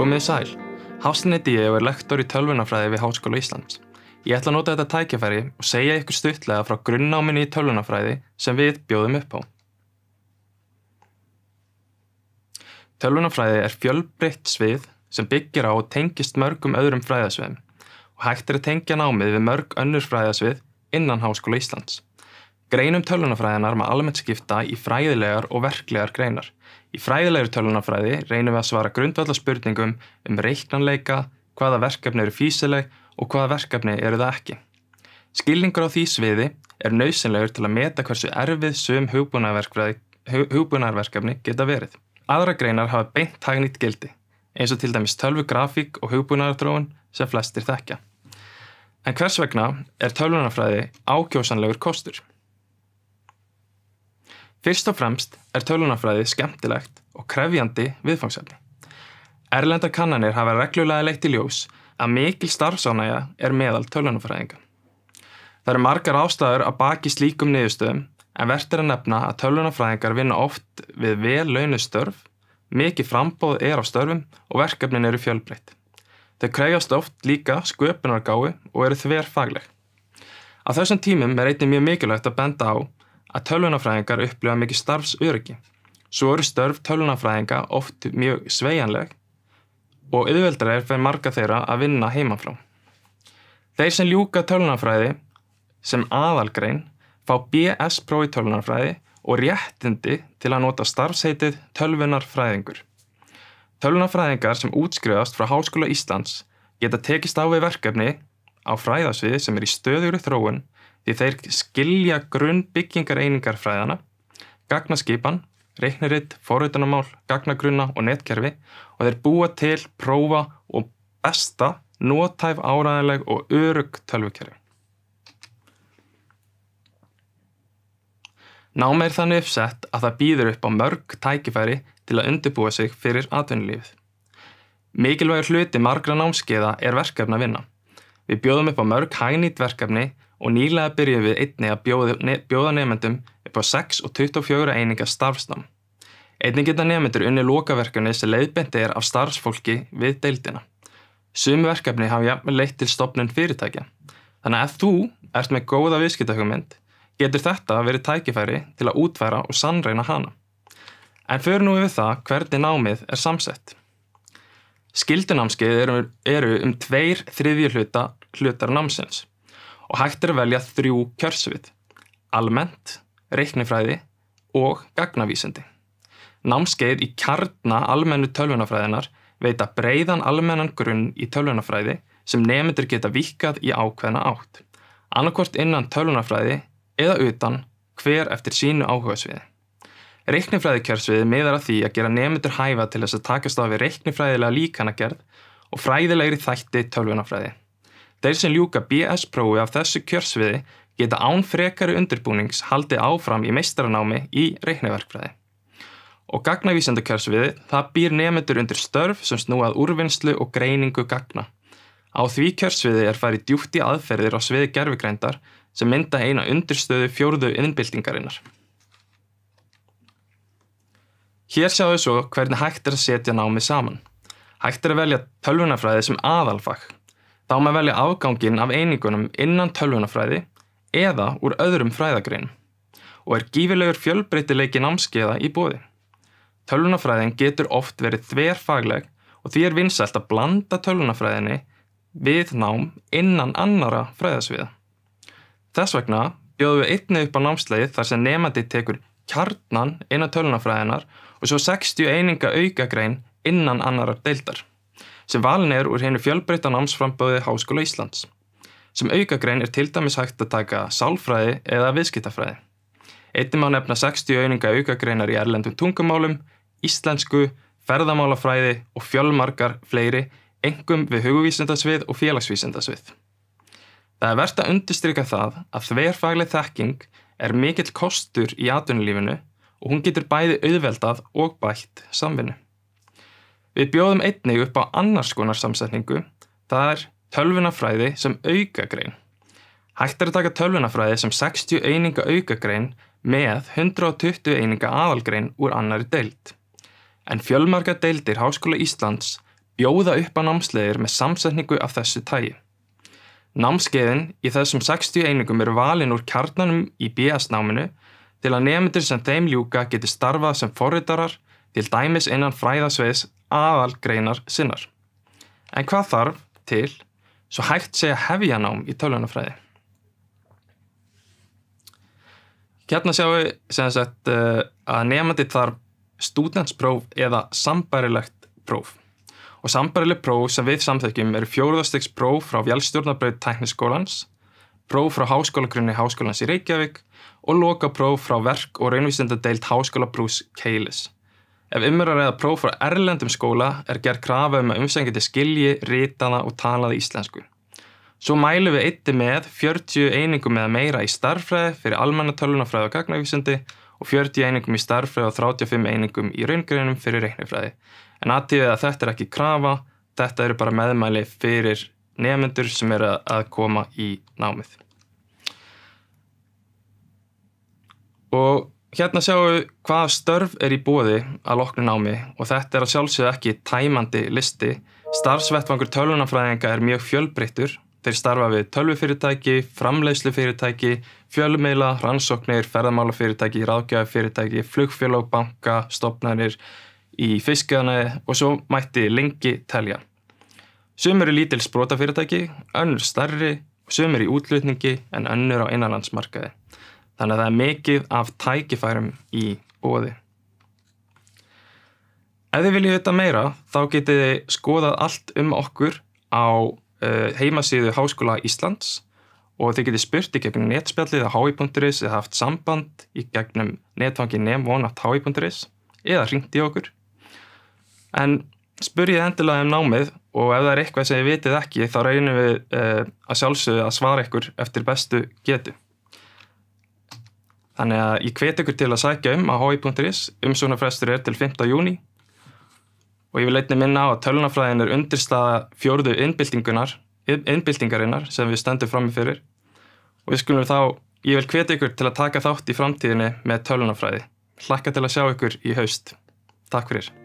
Komið sæl. Hafsteinn heiti ég og lektor í tölvunarfræði við Háskóla Íslands. Ég ætla að nota þetta tækifæri og segja ykkur stuttlega frá grunnnáminu í tölvunarfræði sem við bjóðum upp á. Tölvunarfræði er fjölbreytt svið sem byggir á og tengist mörgum öðrum fræðasviðum og hægt að tengja námið við mörg önnur fræðasvið innan Háskóla Íslands. Greinum tölvunarfræðinar má almennt skipta í fræðilegar og verklegar greinar. Í fræðilegri tölvunarfræði reynum við að svara grundvallarspurningum reiknanleika, hvaða verkefni eru fýsileg og hvaða verkefni eru það ekki. Skilningur á því sviði er nauðsynlegur til að meta hversu erfið sum hugbúnaðarverkefni geta verið. Aðrar greinar hafa beint hagnýtt gildi, eins og til dæmis tölvugrafík og hugbúnaðarþróun sem flestir þekkja. En hvers vegna er tölvunarfræði ákjósanlegur kostur? Fyrst og fremst er tölvunarfræði skemmtilegt og krefjandi viðfangsefni. Erlendar kannanir hafa reglulega leitt í ljós að mikil starfsánægja er meðal tölvunarfræðinga. Það eru margar ástæður að baki slíkum niðurstöðum, en vert er að nefna að tölvunarfræðingar vinna oft við vel launuð störf, mikið framboð er á störfum og verkefnin eru fjölbreytt. Þau krefjast oft líka sköpunargáfu og eru þverfagleg. Á þessum tímum er einnig mjög mikilvægt að benda á að tölvunarfræðingar upplifa mikið starfsöryggi. Svo eru störf tölvunarfræðinga oft mjög sveigjanleg og auðveldara er fyrir marga þeirra að vinna heimanfrá. Þeir sem ljúka tölvunarfræði sem aðalgrein fá BS-próf í tölvunarfræði og réttindi til að nota starfsheitið tölvunarfræðingur. Tölvunarfræðingar sem útskrifast frá Háskóla Íslands geta tekist á við verkefni á fræðasviði sem í stöðugri þróun því þeir skilja grunnbyggingareiningar fræðana, gagnaskipan, reiknirit, forritunarmál, gagnagrunna og netkerfi og þeir búa til, prófa og besta, nothæf, áreiðanleg og örugg tölvukerfi. Námið er þannig uppsett að það býður upp á mörg tækifæri til að undirbúa sig fyrir atvinnulífið. Mikilvægur hluti margra námskeiða er verkefnavinna. Við bjóðum upp á mörg hagnýt verkefni og nýlega byrjuðum við einnig að bjóða nemendum upp á 6 og 24 eininga starfsnám. Einnig geta nemendur unnið lokaverkefni sem leiðbeint er af starfsfólki við deildina. Sum verkefni hafa jafnvel leitt til stofnun fyrirtækja. Þannig að ef þú ert með góða viðskiptahugmynd, getur þetta verið tækifæri til að útfæra og sannreyna hana. En förum nú yfir það hvernig námið er samsett. Skyldunámskeið eru 2/3 hlutar námsins og hægt er að velja 3 kjörsvið: almennt, reiknifræði og gagnavísindi. Námskeið í kjarna almennu tölvunarfræðinar veita breiðan almennan grunn í tölvunarfræði sem nemendur geta víkkað í ákveðna átt, annaðhvort innan tölvunarfræði eða utan, hver eftir sínu áhugasviði. Reiknifræðikjörsviði miðar að því að gera nemendur hæfa til þess að takast á við reiknifræðilega líkanagerð og fræðilegri þætti tölvunarfræði. Þeir sem ljúka BS-prófi af þessu kjörsviði geta án frekari undirbúnings haldið áfram í meistaranámi í reikniverkfræði. Og gagnavísindakjörsviði, það býr nemendur undir störf sem snúa að úrvinnslu og greiningu gagna. Á því kjörsviði er farið djúpt í aðferðir á sviði gervigreindar sem mynda eina undirstöðu 4. iðnbyltingarinnar. Hér sjáum við svo hvernig hægt er að setja námið saman. Hægt er að velja tölvunarfræði sem aðalfag. Þá má velja afganginn af einingunum innan tölvunarfræði eða úr öðrum fræðagreinum og er gífurlegur fjölbreytileiki námskeiða í boði. Tölvunarfræðin getur oft verið þverfagleg og því er vinsælt að blanda tölvunarfræðinni við nám innan annara fræðasviða. Þess vegna bjóðum við einnig upp á námsleið þar sem nemandi tekur kjarnan innan tölvunarfræðinar og svo 60 eininga aukagrein innan annarar deildar, sem valin er úr hinu fjölbreytta námsframboði Háskóla Íslands. Sem aukagrein er til dæmis hægt að taka sálfræði eða viðskiptafræði. Einnig má nefna 60 eininga aukagreinar í erlendum tungumálum, íslensku, ferðamálafræði og fjölmargar fleiri, einkum við hugvísindasvið og félagsvísindasvið. Það er vert að undirstrika það að þverfagleg þekking er mikill kostur í atvinnulífinu og hún getur bæði auðveldað og bætt samvinnu. Við bjóðum einnig upp á annars konar samsetningu, það er tölvunarfræði sem aukagrein. Hægt er að taka tölvunarfræði sem 60 eininga aukagrein með 120 eininga aðalgrein úr annari deild. En fjölmargar deildir Háskóla Íslands bjóða upp á námsleiðir með samsetningu af þessu tagi. Námskeiðin í þessum 60 einingum eru valin úr kjarnanum í BS-náminu til að nemendur sem þeim ljúka geti starfað sem forritarar til dæmis innan fræðasviðs aðalgreinar sinnar. En hvað þarf til svo hægt sé að hefja nám í tölvunarfræði? Hérna sjáum við sem sagt að nemandi þarf stúdentspróf eða sambærilegt próf. Og sambærileg próf sem við samþykkjum eru 4. stigs próf frá Vélstjórnarbraut Tækniskólans, próf frá Háskólagrunni Háskólans í Reykjavík og lokapróf frá verk- og raunvísindadeild Háskólaprófs Keilis. Ef að ræða próf frá erlendum skóla er gerð krafa að umsækjandi skilji, ritaða og talaða íslensku. Svo mælum við einnig með 40 einingum eða meira í stærðfræði fyrir almenna tölvunarfræði og gagnavísindi og 40 einingum í stærðfræði og 35 einingum í raungreinum fyrir reiknifræði. En athugið að þetta er ekki krafa, þetta eru bara meðmæli fyrir nemendur sem eru að koma í námið. Og hérna sjáum við hvaða störf er í boði að loknu námi og þetta er að sjálfsögðu ekki tæmandi listi. Starfsvettvangur tölvunarfræðinga er mjög fjölbreyttur. Þeir starfa við tölvufyrirtæki, framleiðslufyrirtæki, fjölmiðla, rannsóknir, ferðamálafyrirtæki, ráðgjafafyrirtæki, flugfélög, banka, stofnanir í fiskiðanaði og svo mætti lengi telja. Sum eru lítil sprotafyrirtæki, önnur stærri, sum eru í útflutningi en önnur á innanlandsmarkaði. Þannig að það er mikið af tækifærum í boði. Ef þið viljið vita meira, þá getið þið skoðað allt okkur á heimasíðu Háskóla Íslands og þið getið spurt í gegnum netspjallið á hi.is eða haft samband í gegnum netfangið nem1@hi.is eða hringt í okkur. En spurjið endilega námið og ef það er eitthvað sem þið vitið ekki þá reynum við að sjálfsögðu að svara ykkur eftir bestu getu. Þannig að ég hvet ykkur til að sækja á hi.is, umsóknarfrestur er til 5. júní og ég vil einnig minna á að tölvunarfræðin er undirstaða 4. iðnbyltingarinnar sem við stöndum frammi fyrir og ég vil hvetja ykkur til að taka þátt í framtíðinni með tölvunarfræði. Hlakka til að sjá ykkur í haust. Takk fyrir.